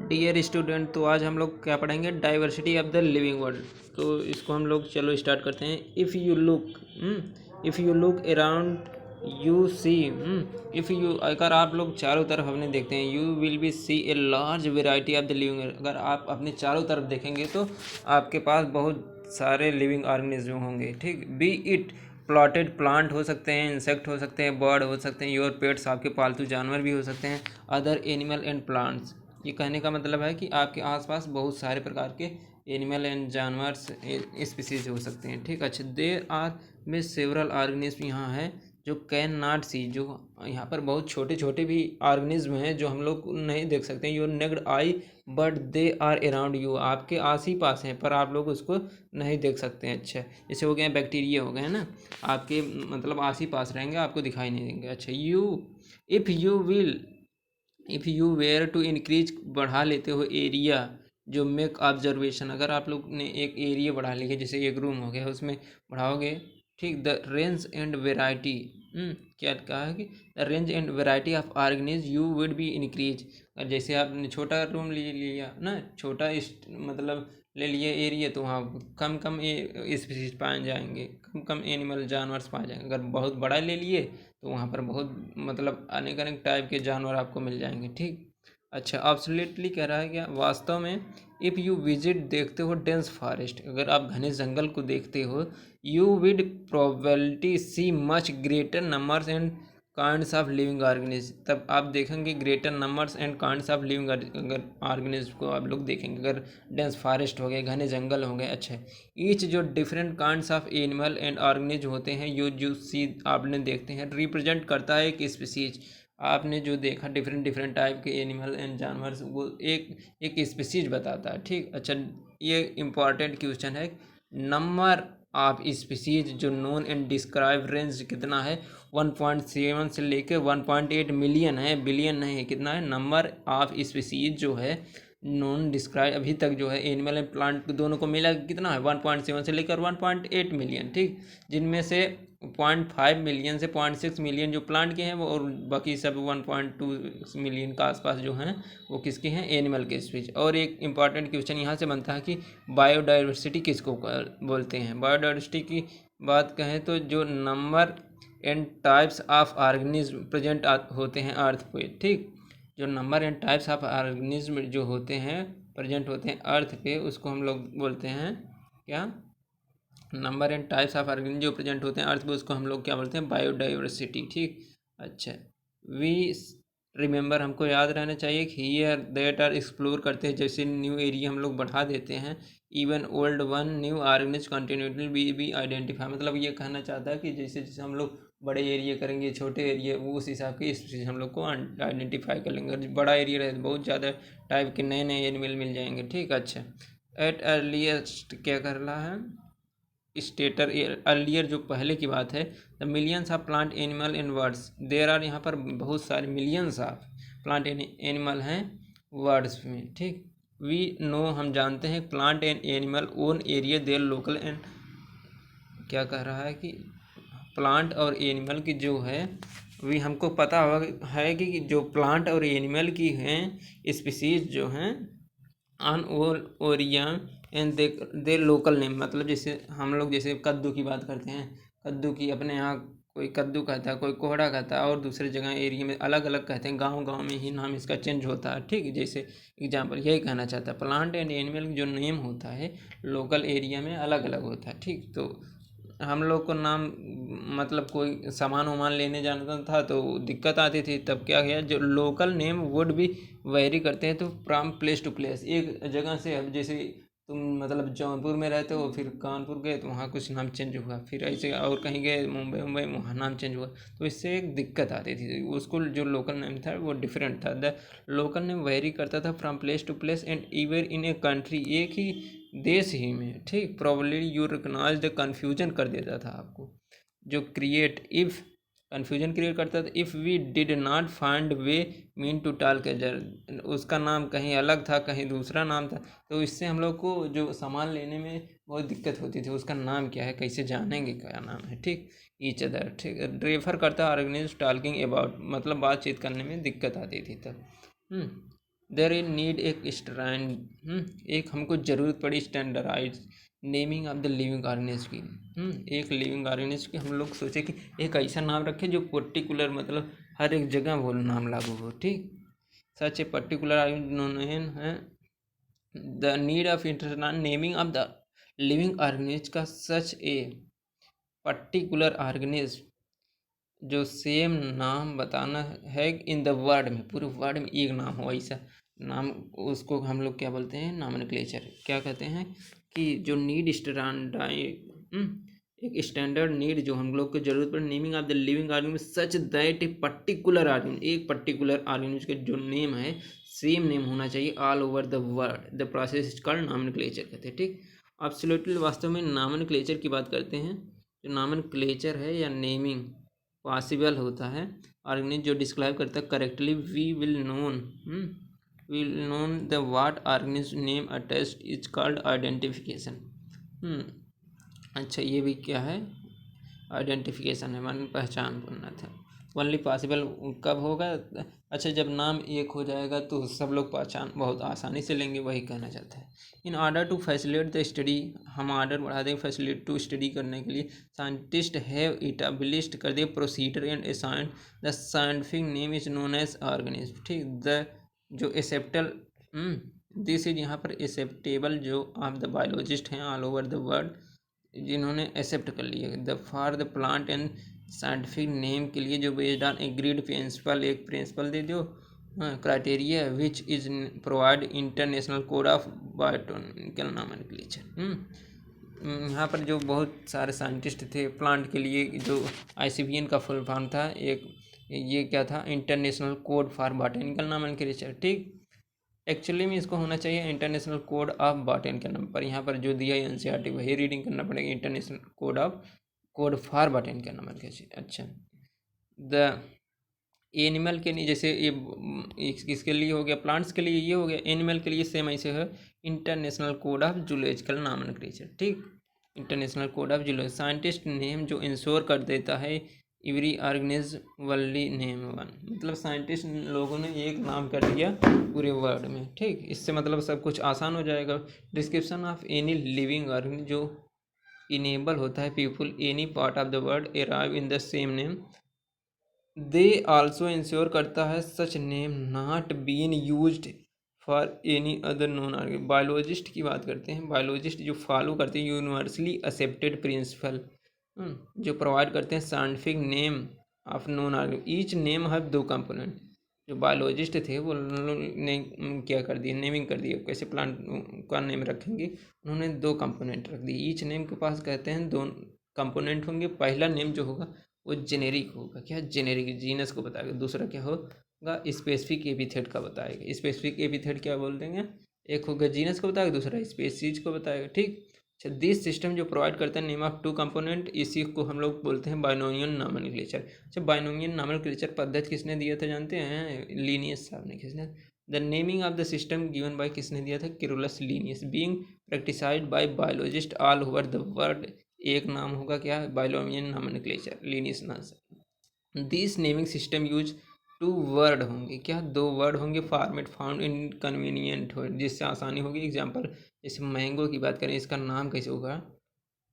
Dear student, तो आज हम लोग क्या पढ़ेंगे? Diversity of the living world. तो इसको हम लोग चलो स्टार्ट करते हैं। If you look around you see, if you अगर आप लोग चारों तरफ अपने देखते हैं, you will be see a large variety of the living. अगर आप अपने चारों तरफ देखेंगे तो आपके पास बहुत सारे लिविंग ऑर्गेनिज्म होंगे। ठीक, बी इट प्लॉटेड प्लांट हो सकते हैं, इंसेक्ट हो सकते हैं, बर्ड हो सकते हैं, योर पेट्स आपके पालतू जानवर भी हो सकते हैं, अदर एनिमल एंड प्लांट्स। ये कहने का मतलब है कि आपके आसपास बहुत सारे प्रकार के एनिमल एंड जानवर स्पीसीज हो सकते हैं। ठीक, अच्छा, देर आर में सेवरल ऑर्गेनिज्म यहाँ है जो कैन नॉट सी, जो यहाँ पर बहुत छोटे छोटे भी ऑर्गेनिज्म हैं जो हम लोग नहीं देख सकते हैं। Your naked eye but they are around you, आपके आस ही पास हैं पर आप लोग उसको नहीं देख सकते हैं। अच्छा, जैसे हो गए बैक्टीरिया हो गए ना, आपके मतलब आस ही पास रहेंगे, आपको दिखाई नहीं देंगे। अच्छा, if you were to increase, बढ़ा लेते हो एरिया जो मेक ऑब्जर्वेशन, अगर आप लोग ने एक एरिया बढ़ा लिया, जैसे एक रूम हो गया उसमें बढ़ाओगे, ठीक, द रेंज एंड वेराइटी, क्या कहा है कि the range and variety of organisms you would be increase. और जैसे आपने छोटा रूम ले लिया ना, छोटा मतलब ले लिए एरिया, तो वहाँ कम कम स्पीसीज पाए जाएंगे, कम कम एनिमल जानवर पाए जाएंगे। अगर बहुत बड़ा ले लिए तो वहाँ पर बहुत मतलब अनेक अनेक टाइप के जानवर आपको मिल जाएंगे। ठीक, अच्छा, ऑब्सोल्युटली कह रहा है क्या वास्तव में, इफ़ यू विजिट, देखते हो डेंस फॉरेस्ट, अगर आप घने जंगल को देखते हो, you with probability see much greater numbers and kinds of living organism, तब आप देखेंगे greater numbers and kinds of living organism को आप लोग देखेंगे। अगर डेंस फॉरेस्ट हो गए, घने जंगल हो गए। अच्छा, ईच जो different kinds of animal and organism होते हैं, जो सी आपने देखते हैं, रिप्रेजेंट करता है एक स्पीसीज। आपने जो देखा डिफरेंट डिफरेंट टाइप के एनिमल एंड जानवर, वो एक एक स्पीसीज बताता है। ठीक, अच्छा, ये इंपॉर्टेंट क्वेश्चन है। नंबर ऑफ स्पीसीज जो नोन एंड डिस्क्राइब, रेंज कितना है? 1.7 से लेकर 1.8 मिलियन है, बिलियन नहीं है, कितना है? नंबर ऑफ स्पीसीज जो है नॉन डिस्क्राइब अभी तक जो है एनिमल एंड प्लांट दोनों को मिला कितना है? 1.7 से लेकर 1.8 मिलियन। ठीक, जिनमें से 0.5 मिलियन से 0.6 मिलियन जो प्लांट के हैं वो, और बाकी सब 1.2 मिलियन के आसपास जो हैं वो किसके हैं? एनिमल के स्पीच। और एक इम्पॉर्टेंट क्वेश्चन यहाँ से बनता है कि बायोडाइवर्सिटी किसको बोलते हैं? बायोडाइवर्सिटी की बात कहें तो जो number and types of organism present होते हैं अर्थ पे। ठीक, जो number and types of organism जो होते हैं प्रेजेंट होते हैं अर्थ पे, उसको हम लोग बोलते हैं क्या? Number and types of organism जो प्रेजेंट होते हैं अर्थ पे, उसको हम लोग क्या बोलते हैं? बायोडाइवर्सिटी। ठीक, अच्छा, वी रिमेंबर, हमको याद रहना चाहिए कि हियर दैट आर एक्सप्लोर करते हैं, जैसे न्यू एरिया हम लोग बढ़ा देते हैं, even old one new organism continuity be identify. मतलब ये कहना चाहता है कि जैसे जैसे हम लोग बड़े एरिया करेंगे, छोटे एरिया, वो उस हिसाब की स्पीसीज हम लोग को आइडेंटिफाई कर लेंगे। अगर बड़ा एरिया रहे तो बहुत ज़्यादा टाइप के नए नए एनिमल मिल जाएंगे। ठीक, अच्छा, एट अर्लीस्ट क्या कर रहा है? स्टेटर अर्लियर, जो पहले की बात है, the millions of plant animal and words, there are, यहाँ पर बहुत सारे मिलियंस ऑफ प्लांट एनिमल हैं वर्ड्स में। ठीक, वी नो, हम जानते हैं, plant and animal own area their local and, क्या कह रहा है कि प्लांट और एनिमल की जो है, वी हमको पता है कि जो प्लांट और एनिमल की हैं स्पीसीज जो हैं on area and they local name, मतलब जैसे हम लोग जैसे कद्दू की बात करते हैं, कद्दू की अपने यहाँ कोई कद्दू कहता है, कोई कोहड़ा कहता है, और दूसरे जगह एरिया में अलग अलग कहते हैं, गांव गांव में ही नाम इसका चेंज होता है। ठीक, जैसे एग्जांपल यही कहना चाहता है, प्लांट एंड एनिमल जो नेम होता है लोकल एरिया में अलग अलग होता है। ठीक, तो हम लोग को नाम मतलब कोई सामान वामान लेने जाना था तो दिक्कत आती थी, तब क्या किया, जो लोकल नेम वुड भी वेरी करते हैं, तो फ्रॉम प्लेस टू प्लेस, एक जगह से, अब जैसे तुम मतलब जौनपुर में रहते हो, फिर कानपुर गए तो वहाँ कुछ नाम चेंज हुआ, फिर ऐसे और कहीं गए मुंबई वहाँ नाम चेंज हुआ, तो इससे एक दिक्कत आती थी। उसको जो लोकल नेम था वो डिफरेंट था, द लोकल नेम वेरी करता था from place to place and even in a country, एक ही देश ही में। ठीक, probably you recognise the confusion कर देता था आपको, जो क्रिएट इफ़ कन्फ्यूजन क्रिएट करता था, if we did not find way mean to टाल के जर, उसका नाम कहीं अलग था, कहीं दूसरा नाम था, तो इससे हम लोग को जो सामान लेने में बहुत दिक्कत होती थी, उसका नाम क्या है, कैसे जानेंगे क्या नाम है। ठीक, ईच अदर, ठीक, रेफर करता ऑर्गेनाइज टॉकिंग अबाउट, मतलब बातचीत करने में दिक्कत आती थी तब। देयर इज नीड एक हमको ज़रूरत पड़ी standardize naming of the living organism की। एक लिविंग ऑर्गेनिज्म की हम लोग सोचे कि एक ऐसा नाम रखें जो पर्टिकुलर मतलब हर एक जगह वो नाम लागू हो। ठीक, सच ए पर्टिकुलर नोन है the need of international naming of the living organism का सच ए पर्टिकुलर ऑर्गेनिज्म जो सेम नाम बताना है इन द वर्ड में, पूरे वर्ड में एक नाम हो ऐसा नाम, उसको हम लोग क्या बोलते हैं, नॉमेनक्लेचर। क्या कहते हैं कि जो नीड एक स्टैंडर्ड नीड जो हम लोग को जरूरत पड़े naming of the living organism such that a particular organism, एक पर्टिकुलर ऑर्गेनिज्म का जो नेम है सेम नेम होना चाहिए all over the world. The process is called nomenclature कहते हैं। ठीक, एब्सोल्युटली वास्तव में नॉमेनक्लेचर की बात करते हैं। जो नॉमेनक्लेचर है या नेमिंग पॉसिबल होता है ऑर्गेनिज्म जो डिस्क्राइब करता है correctly will known the what organism name attached is called identification. अच्छा, ये भी क्या है, आइडेंटिफिकेशन है, मान पहचान बोलना था। ओनली पॉसिबल कब होगा, अच्छा जब नाम एक हो जाएगा तो सब लोग पहचान बहुत आसानी से लेंगे, वही कहना चाहता है। In order to facilitate the study, हम ऑर्डर बढ़ा देंगे फैसिलिटेट टू स्टडी करने के लिए। साइंटिस्ट हैव इटाब्लिश्ड कर दिए procedure and assign the scientific name is known as organism. ठीक, द जो एक्सेप्टल दिस इज यहाँ पर एक्सेप्टेबल जो आप द बायोलॉजिस्ट हैं ऑल ओवर द वर्ल्ड जिन्होंने एक्सेप्ट कर लिया the for the plant and scientific name के लिए जो बेस्ड ऑन एग्रीड प्रिंसिपल, एक प्रिंसिपल दे दो criteria which is provide international code of biotechnical nomenclature. यहाँ पर जो बहुत सारे साइंटिस्ट थे प्लांट के लिए, जो ICBN का फुल फॉर्म था, एक ये क्या था, international code for botanical nomenclature. ठीक, एक्चुअली में इसको होना चाहिए इंटरनेशनल कोड ऑफ बॉटनी के नंबर, यहाँ पर जो दिया NCERT वही रीडिंग करना पड़ेगा, इंटरनेशनल कोड फॉर बॉटनी का नंबर कैसे। अच्छा, द एनिमल के लिए जैसे ये किसके लिए हो गया, प्लांट्स के लिए ये हो गया, एनिमल के लिए सेम ऐसे है international code of zoological nomenclature. ठीक, international code of zoology scientist name जो इंश्योर कर देता है एवरी ऑर्गेनिज्म वल्ली नेम वन, मतलब साइंटिस्ट लोगों ने एक नाम कर दिया पूरे वर्ड में। ठीक, इससे मतलब सब कुछ आसान हो जाएगा। Description of any living organism जो इनेबल होता है people any part of the world arrive in the same name, they also ensure करता है such name not been used for any other non organism. Biologist की बात करते हैं, biologist जो फॉलो करते हैं यूनिवर्सली एक्सेप्टेड प्रिंसिपल, जो प्रोवाइड करते हैं scientific name of non organism. Each name have दो कंपोनेंट। जो बायोलॉजिस्ट थे वो ने क्या कर दिया, नेमिंग कर दिया, कैसे प्लांट का नेम रखेंगे, उन्होंने दो कंपोनेंट रख दिए। ईच नेम के पास कहते हैं दो कंपोनेंट होंगे। पहला नेम जो होगा वो जेनेरिक होगा, क्या जेनेरिक जीनस को बताएगा, दूसरा क्या होगा स्पेसिफिक एपिथेट का बताएगा। स्पेसिफिक एपिथेट क्या बोल देंगे, एक होगा जीनस को बताएगा, दूसरा स्पीशीज को बताएगा। ठीक, अच्छा दिस सिस्टम जो प्रोवाइड करता है नेम ऑफ टू कंपोनेंट, इसी को हम लोग बोलते हैं बाइनोमियल नॉमेनक्लेचर। अच्छा, बाइनोमियल नॉमेनक्लेचर पद्धति किसने दिया था जानते हैं, लीनियस साहब ने। किसने, the naming of the system given by किसने दिया था, Carolus Linnaeus, being practised by biologist all over the world. एक नाम होगा क्या, बाइनोमियल नॉमेनक्लेचर लीनियस नाम। This naming system use two word होंगे, क्या दो वर्ड होंगे, फॉर्मेट फाउंड इन कन्वीनियंट हो, जिससे आसानी होगी। एग्जाम्पल जैसे मैंगो की बात करें, इसका नाम कैसे होगा,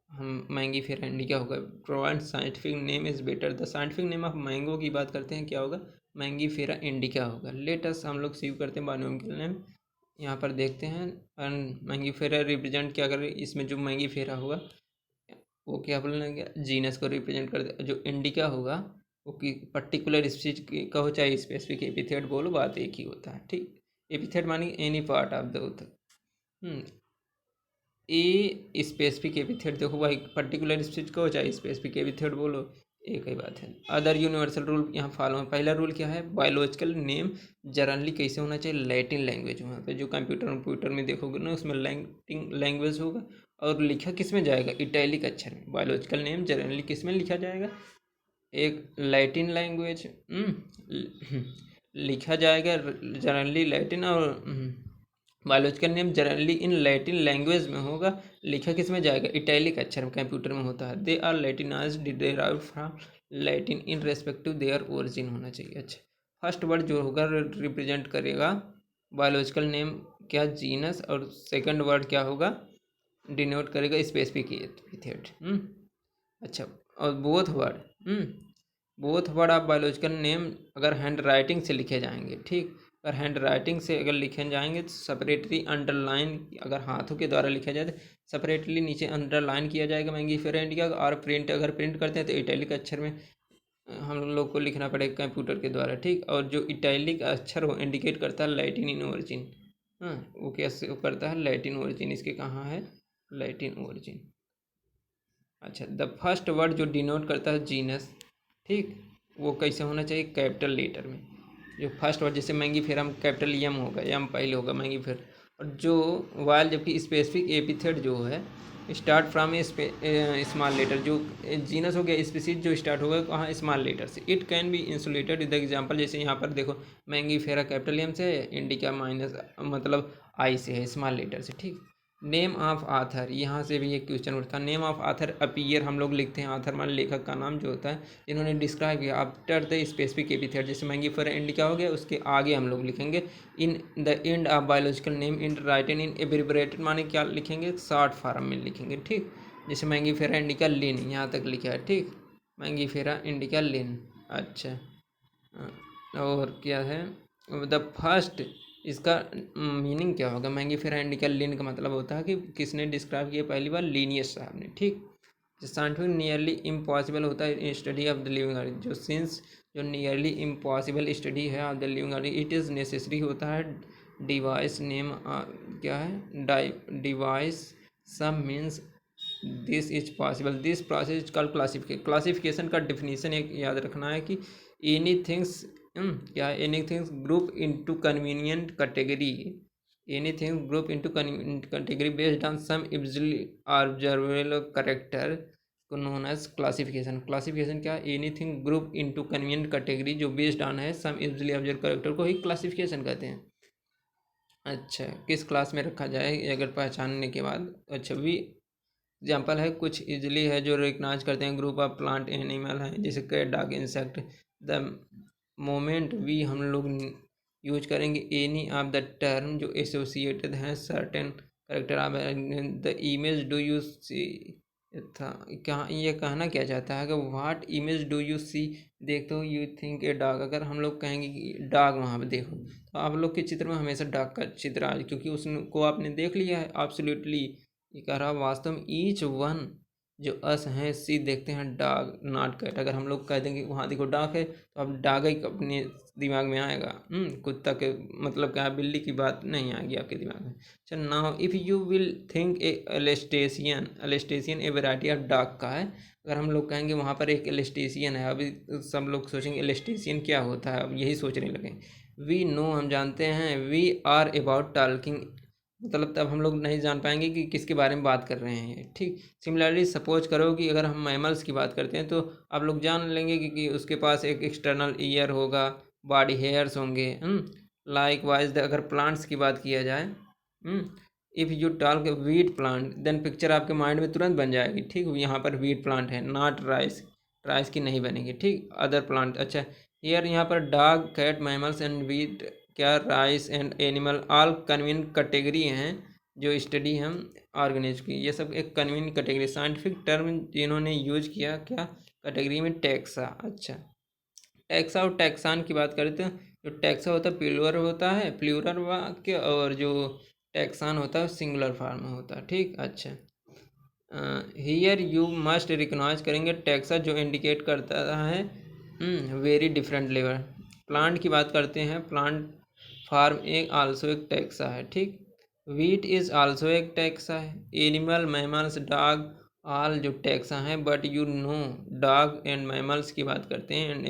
हम मैंगी फिर इंडिका होगा। Provide scientific name is better, the scientific name of mango की बात करते हैं क्या होगा, मैंगी फेरा इंडिका होगा। लेटेस्ट हम लोग सीव करते हैं बायोनोमिकल नेम, यहाँ पर देखते हैं मैंगी फेरा रिप्रेजेंट क्या कर रही है, इसमें जो मैंगी फेरा होगा वो क्या बोलेंगे, जीनस को रिप्रेजेंट कर दे। जो इंडिका होगा वो कि पर्टिकुलर स्पीच का हो चाहे स्पेसिफिक एपिथेट बोलो, बात एक ही होता है। ठीक, एपिथेट मानी any part of the a specific epithet देखो भाई, पर्टिकुलर स्पीच को चाहे स्पेसिफिक एपिथेट बोलो, एक ही बात है। अदर यूनिवर्सल रूल यहाँ फॉलो है। पहला रूल क्या है, बायोलॉजिकल नेम जनरली कैसे होना चाहिए, लैटिन लैंग्वेज में। तो जो कंप्यूटर में देखोगे ना उसमें लैटिन लैंग्वेज होगा, और लिखा किस में जाएगा, इटैलिक अक्षर में। बायोलॉजिकल नेम जनरली किस में लिखा जाएगा, एक लैटिन लैंग्वेज लिखा जाएगा जनरली लैटिन, और biological name generally in Latin language में होगा, लिखा किस में जाएगा, इटैलिक अक्षर में कंप्यूटर में होता है। They are latinised derived from Latin in respective their origin होना चाहिए। अच्छा, फर्स्ट वर्ड जो होगा रिप्रेजेंट करेगा बायोलॉजिकल नेम क्या, जीनस, और सेकंड वर्ड क्या होगा, डिनोट करेगा स्पेसिफिक एपिथेट। अच्छा, और both word of biological name अगर हैंड राइटिंग से लिखे जाएंगे, ठीक, अगर हैंड राइटिंग से अगर लिखे जाएंगे तो सेपरेटली अंडरलाइन, अगर हाथों के द्वारा लिखा जाए तो सेपरेटली नीचे अंडरलाइन किया जाएगा मैंगिफेरा इंडिका, और प्रिंट अगर प्रिंट करते हैं तो इटैलिक अक्षर में हम लोग को लिखना पड़ेगा कंप्यूटर के द्वारा, ठीक। और जो इटैलिक अक्षर हो इंडिकेट करता है लैटिन इन ओरिजिन। हाँ, वो कैसे वो करता है, लैटिन ओरिजिन, इसके कहाँ है, लैटिन ओरिजिन। अच्छा, द फर्स्ट वर्ड जो डिनोट करता है जीनस, ठीक, वो कैसे होना चाहिए, कैपिटल लेटर में। जो फर्स्ट वर्ड जैसे मैंगीफेरा में कैपिटल एम होगा, एम पहले होगा मैंगीफेरा। और जो वाइल जबकि स्पेसिफिक एपिथेट जो है start from a small letter, जो जीनस हो गया स्पीसीज जो स्टार्ट होगा वहाँ स्मॉल लेटर से। It can be insulated with example, जैसे यहाँ पर देखो मैंगीफेरा कैपिटल एम से है, इंडिका माइनस मतलब आई से है, स्मॉल लेटर से, ठीक। नेम ऑफ आथर, यहाँ से भी एक क्वेश्चन उठता है। नेम ऑफ आथर अपीयर हम लोग लिखते हैं, आथर मान लेखक का नाम जो होता है, इन्होंने डिस्क्राइब किया आफ्टर द स्पेसिफिक एपिथेट, जैसे मैंगीफेरा इंडिका हो गया उसके आगे हम लोग लिखेंगे in the end of biological name in written in abbreviated, माने क्या लिखेंगे, शॉर्ट फॉर्म में लिखेंगे, ठीक। जैसे मैंगीफेरा इंडिका लिन, यहाँ तक लिखा है, ठीक, मैंगीफेरा इंडिका लिन। अच्छा, और क्या है द फर्स्ट, इसका मीनिंग क्या होगा, मैंगीफेरा इंडिका लिन का मतलब होता है कि किसने डिस्क्राइब किया, पहली बार लीनियस साहब ने, ठीक। साइंटिफिक नियरली इम्पॉसिबल होता है study of the living organism, जो सिंस जो नियरली इम्पॉसिबल स्टडी है of the living organism, it is necessary होता है डिवाइस नेम, क्या है, devise some means this is possible, this process is called classification. Classification का डिफिनीशन एक याद रखना है कि एनी थिंग्स, क्या, any things group into convenient category, anything group into category based on some easily observable character को known as classification. Classification क्या, anything group into convenient category जो बेस्ड ऑन है सम इजिली ऑब्जर्व कैरेक्टर को ही classification कहते हैं। अच्छा, किस class में रखा जाए अगर पहचानने के बाद। अच्छा, वी एग्जाम्पल है कुछ इजली है जो रिकग्नाइज करते हैं, ग्रुप ऑफ प्लांट एनिमल है जैसे cat dog insect. The moment we हम लोग यूज करेंगे एनी ऑफ द टर्म जो एसोसिएटेड हैं certain character of the image do you see था, क्या ये कहना क्या चाहता है कि what image do you see, देखते हो यू थिंक ए डॉग, अगर हम लोग कहेंगे कि डॉग वहाँ पे देखो तो आप लोग के चित्र में हमेशा डॉग का चित्र आए, क्योंकि उसको आपने देख लिया है एब्सोल्युटली। ये कह रहा वास्तव में ईच वन जो अस हैं सी देखते हैं डॉग नॉट कैट, अगर हम लोग कह देंगे वहाँ देखो डॉग है तो अब डॉग ही अपने दिमाग में आएगा, कुत्ता के मतलब क्या, बिल्ली की बात नहीं आएगी आपके दिमाग में। अच्छा, now if you will think a Alsatian, Alsatian a variety of dog का है, अगर हम लोग कहेंगे वहाँ पर एक एलेस्टेशियन है, अभी सब लोग सोचेंगे एलेस्टेशियन क्या होता है, अब यही सोचने लगे। वी नो, हम जानते हैं, वी आर अबाउट टॉकिंग, मतलब तब हम लोग नहीं जान पाएंगे कि किसके बारे में बात कर रहे हैं, ठीक। सिमिलरली सपोज करो कि अगर हम मैमल्स की बात करते हैं तो आप लोग जान लेंगे कि उसके पास एक एक्सटर्नल ईयर होगा, बॉडी हेयर्स होंगे। लाइक वाइज अगर प्लांट्स की बात किया जाए, if you talk wheat plant then picture आपके माइंड में तुरंत बन जाएगी, ठीक। यहाँ पर वीट प्लांट है, नॉट राइस, राइस की नहीं बनेगी, ठीक, अदर प्लांट। अच्छा, हियर यहाँ पर dog cat mammals and wheat, क्या, rice and animal all convene category हैं जो स्टडी हम ऑर्गेनिज की, ये सब एक कन्वीन कैटेगरी। साइंटिफिक टर्म जिन्होंने यूज किया क्या कैटेगरी में, टैक्सा। अच्छा, टैक्सा और टैक्सान की बात करते हैं, जो टैक्सा होता है प्लूरल होता है, प्लूरल वाक्य, और जो टैक्सान होता है सिंगुलर फॉर्म में होता है, ठीक। अच्छा, हियर यू मस्ट रिकॉग्नाइज करेंगे टैक्सा जो इंडिकेट करता है वेरी डिफरेंट लेवल। प्लांट की बात करते हैं, प्लांट फार्म एक आल्सो एक टैक्सा है, ठीक। वीट इज़ आल्सो एक टैक्सा है। एनिमल मैमल्स डॉग ऑल जो टैक्सा हैं, but you know dog and mammals की बात करते हैं and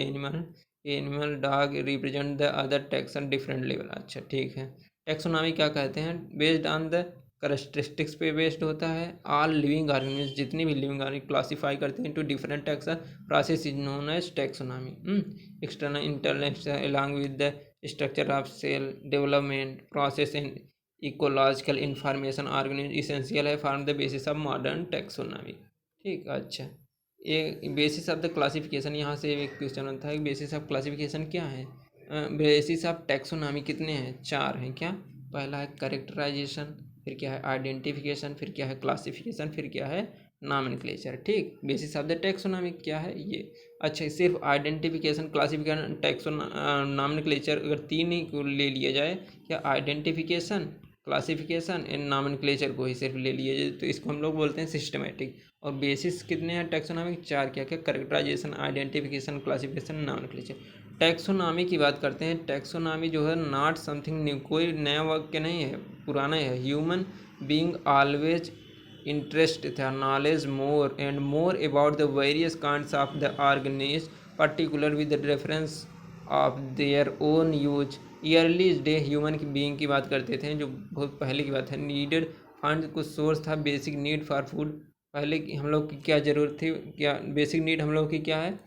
animal dog represent the other taxon different level. अच्छा, ठीक है। टैक्सोनॉमी क्या कहते हैं, बेस्ड ऑन द करैक्टरिस्टिक्स पे बेस्ड होता है। ऑल लिविंग ऑर्गेनिज्म, जितनी भी लिविंग ऑर्गेनिज्म क्लासीफाई करते हैं to different taxa, process is known as taxonomy. External intellectual along with the structure of cell development process and ecological information organism essential है form the basis of modern taxonomy, ठीक। अच्छा, ये basis of the classification, यहाँ से एक question बनता है basis of classification क्या है। बेसिस ऑफ टैक्सोनॉमी कितने हैं? 4 हैं। क्या? पहला है कैरेक्टराइजेशन, फिर क्या है आइडेंटिफिकेशन, फिर क्या है क्लासिफिकेशन, फिर क्या है नॉमेनक्लेचर। ठीक, बेसिस ऑफ द टैक्सोनॉमी क्या है ये? अच्छा, सिर्फ आइडेंटिफिकेशन, क्लासिफिकेशन, नॉमेनक्लेचर अगर 3 ही को ले लिया जाए, क्या आइडेंटिफिकेशन, क्लासिफिकेशन एंड नॉमेनक्लेचर को ही सिर्फ ले लिया जाए तो इसको हम लोग बोलते हैं सिस्टमेटिक। और बेसिस कितने हैं टैक्सोनॉमी? 4। क्या क्या? Characterisation, identification, classification, nomenclature. Taxonomy की बात करते हैं। टैक्सोनॉमी जो है नॉट समथिंग न्यू, कोई नया वाक्य नहीं है, पुराना है। ह्यूमन बीइंग ऑलवेज इंटरेस्ट था knowledge more and more about the various kinds of the organism particular with the reference of their own use. Early day human की बीइंग की बात करते थे, जो बहुत पहले की बात है। नीडेड फंड कुछ सोर्स था, बेसिक नीड फॉर फूड। पहले की हम लोग की क्या ज़रूरत थी? क्या बेसिक नीड हम लोग की क्या है?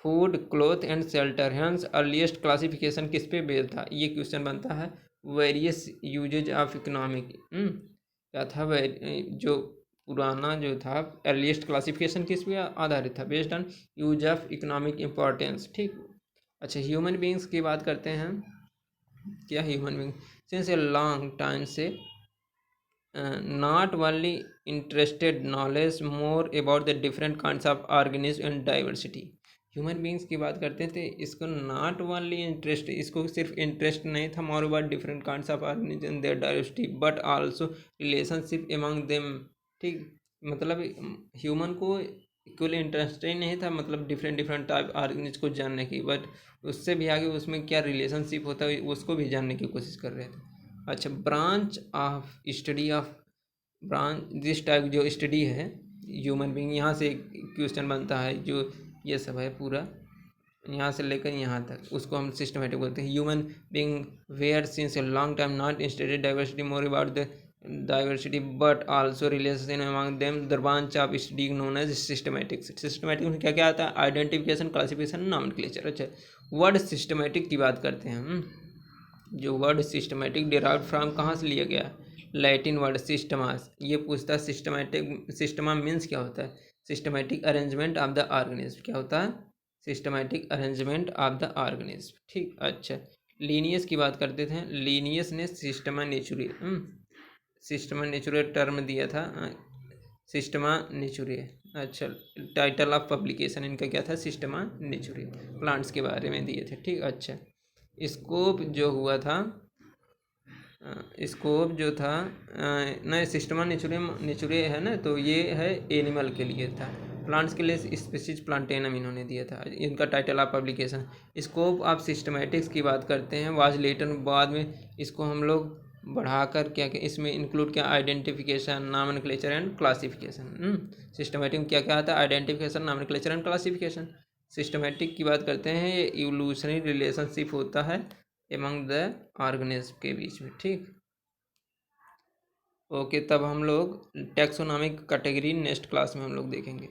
Food, cloth and shelter. Hence earliest classification किस पे बेस्ड था? ये क्वेश्चन बनता है। वेरियस यूजेज ऑफ इकोनॉमिक, क्या था? जो पुराना जो था अर्लीस्ट क्लासिफिकेशन किस पे आधारित था? Based on use of economic importance. ठीक। अच्छा, ह्यूमन बींग्स की बात करते हैं। क्या human being since a long time से not only interested knowledge more about the different kinds of organisms and diversity। Human beings की बात करते थे, इसको नॉट ओनली इंटरेस्ट, इसको सिर्फ इंटरेस्ट नहीं था more about different kinds of organism and their diversity but also relationship among them. ठीक, मतलब ह्यूमन को इक्वली इंटरेस्ट ही नहीं था, मतलब डिफरेंट डिफरेंट टाइप ऑर्गेनिज को जानने की, बट उससे भी आगे उसमें क्या रिलेशनशिप होता है उसको भी जानने की कोशिश कर रहे थे। अच्छा, branch of study of branch this type जो स्टडी है ह्यूमन बींग, यहाँ से क्वेश्चन बनता है। जो ये सब है पूरा यहाँ से लेकर यहाँ तक, उसको हम सिस्टमेटिक बोलते हैं। Human being were since a long time not studied diversity more about the diversity but also relation among them the branch of study known as systematic. Systematic में क्या क्या आता है? Identification, classification, nomenclature. अच्छा, word systematic की बात करते हैं हम। जो वर्ड सिस्टमेटिक डिराइव्ड फ्रॉम कहाँ से लिया गया? Latin word systemas. ये पूछता है सिस्टमेटिक, सिस्टमा मीन्स क्या होता है? Systematic arrangement of the organism. क्या होता है? Systematic arrangement of the organism. ठीक। अच्छा, लीनियस की बात करते थे। लीनियस ने systema naturae, systema naturae term दिया था, सिस्टमा नेचुरे। अच्छा, टाइटल ऑफ पब्लिकेशन इनका क्या था? सिस्टमा नेचुरे, प्लांट्स के बारे में दिए थे। ठीक। अच्छा, स्कोप जो हुआ था, स्कोप जो था नहीं, सिस्टमा नेचुरे है ना, तो ये है एनिमल के लिए था। प्लांट्स के लिए स्पीशीज प्लांटेनम इन्होंने दिया था। इनका title of publication. Scope of systematics की बात करते हैं। वाज लेटर, बाद में इसको हम लोग बढ़ाकर क्या क्या इसमें इंक्लूड किया? Identification, nomenclature and classification. Systematic में क्या क्या आता है? Identification, nomenclature and classification. Systematic की बात करते हैं, ये इवोल्यूशनरी रिलेशनशिप होता है एमंग द ऑर्गेनिज्म के बीच में। ठीक। ओके, तब हम लोग टैक्सोनॉमिक कैटेगरी नेक्स्ट क्लास में हम लोग देखेंगे।